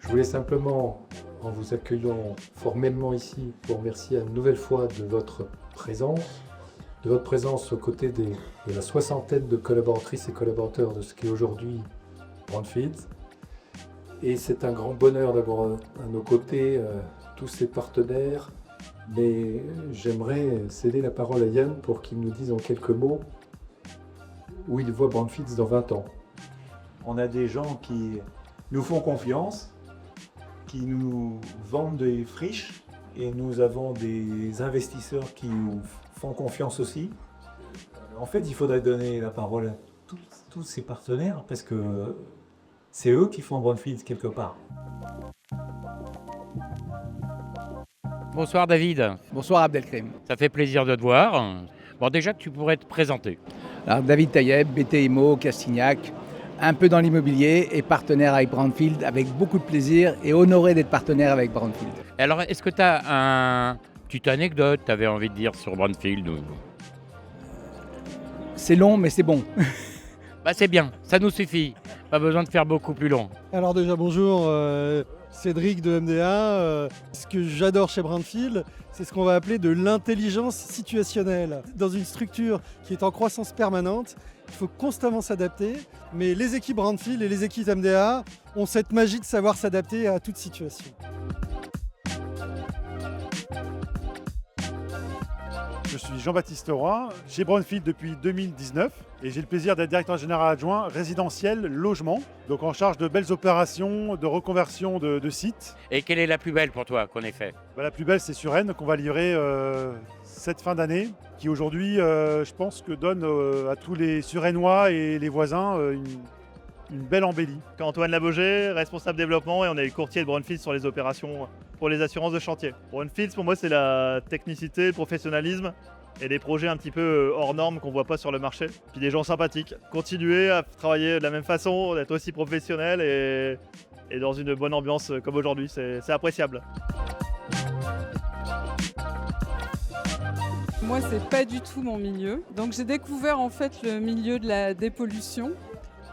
Je voulais simplement, en vous accueillant formellement ici, vous remercier une nouvelle fois de votre présence aux côtés de la soixantaine de collaboratrices et collaborateurs de ce qui est aujourd'hui Brandfields. Et c'est un grand bonheur d'avoir à nos côtés tous ces partenaires. Mais j'aimerais céder la parole à Yann pour qu'il nous dise en quelques mots où il voit Brandfields dans 20 ans. On a des gens qui nous font confiance, qui nous vendent des friches, et nous avons des investisseurs qui nous font confiance aussi. En fait, il faudrait donner la parole à tous ces partenaires parce que c'est eux qui font Brandfields quelque part. Bonsoir David, Bonsoir Abdelkrim. ça fait plaisir de te voir. Bon, déjà que tu pourrais te présenter. Alors David Taïeb, BTIMO, Castignac, un peu dans l'immobilier et partenaire avec Brandfields avec beaucoup de plaisir et honoré d'être partenaire avec Brandfields. Alors, est-ce que tu as une petite anecdote, tu avais envie de dire sur Brandfields C'est long mais c'est bon. Bah c'est bien, ça nous suffit. Pas besoin de faire beaucoup plus long. Alors déjà bonjour, Cédric de MDA. Ce que j'adore chez Brandfields, c'est ce qu'on va appeler de l'intelligence situationnelle. Dans une structure qui est en croissance permanente, il faut constamment s'adapter, mais les équipes Brandfields et les équipes MDA ont cette magie de savoir s'adapter à toute situation. Je suis Jean-Baptiste Roy, chez Brandfields depuis 2019 et j'ai le plaisir d'être directeur général adjoint résidentiel logement, donc en charge de belles opérations de reconversion de sites. Et quelle est la plus belle pour toi qu'on ait fait? La plus belle c'est Suresnes qu'on va livrer cette fin d'année, qui aujourd'hui je pense que donne à tous les Suresnois et les voisins une belle embellie. Antoine Labauger, responsable développement, et on est le courtier de Brandfields sur les opérations pour les assurances de chantier. Brandfields pour moi c'est la technicité, le professionnalisme et des projets un petit peu hors normes qu'on voit pas sur le marché. Puis des gens sympathiques. Continuer à travailler de la même façon, d'être aussi professionnel et dans une bonne ambiance comme aujourd'hui, c'est appréciable. Moi, c'est pas du tout mon milieu. Donc j'ai découvert en fait le milieu de la dépollution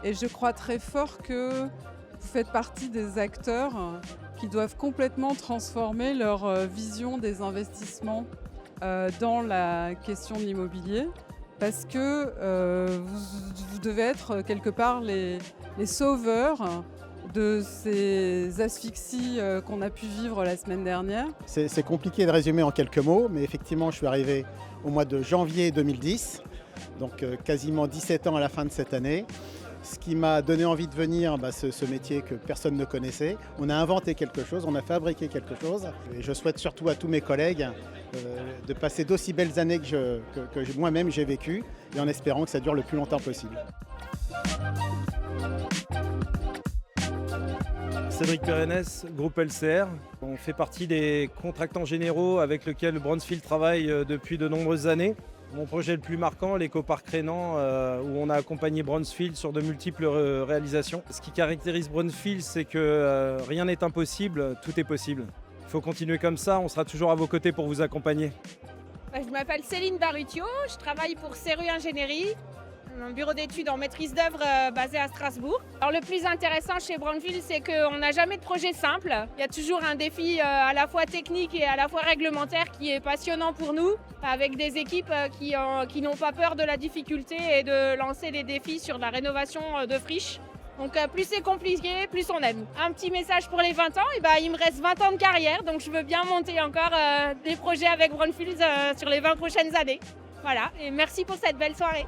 et je crois très fort que vous faites partie des acteurs qui doivent complètement transformer leur vision des investissements dans la question de l'immobilier parce que vous devez être quelque part les sauveurs de ces asphyxies qu'on a pu vivre la semaine dernière. C'est compliqué de résumer en quelques mots, mais effectivement, je suis arrivé au mois de janvier 2010, donc quasiment 17 ans à la fin de cette année. Ce qui m'a donné envie de venir, ce métier que personne ne connaissait. On a inventé quelque chose, on a fabriqué quelque chose. Et je souhaite surtout à tous mes collègues de passer d'aussi belles années que moi-même j'ai vécues, et en espérant que ça dure le plus longtemps possible. Cédric Pérennes, groupe LCR. On fait partie des contractants généraux avec lesquels Brandfields travaille depuis de nombreuses années. Mon projet le plus marquant, l'éco-parc Rénan, où on a accompagné Brandfields sur de multiples réalisations. Ce qui caractérise Brandfields, c'est que rien n'est impossible, tout est possible. Il faut continuer comme ça, on sera toujours à vos côtés pour vous accompagner. Je m'appelle Céline Barutio, je travaille pour Ceru Ingénierie, un bureau d'études en maîtrise d'œuvre basé à Strasbourg. Alors le plus intéressant chez Brandfields, c'est qu'on n'a jamais de projet simple. Il y a toujours un défi à la fois technique et à la fois réglementaire qui est passionnant pour nous, avec des équipes qui n'ont pas peur de la difficulté et de lancer des défis sur la rénovation de friches. Donc plus c'est compliqué, plus on aime. Un petit message pour les 20 ans, il me reste 20 ans de carrière, donc je veux bien monter encore des projets avec Brandfields sur les 20 prochaines années. Voilà, et merci pour cette belle soirée.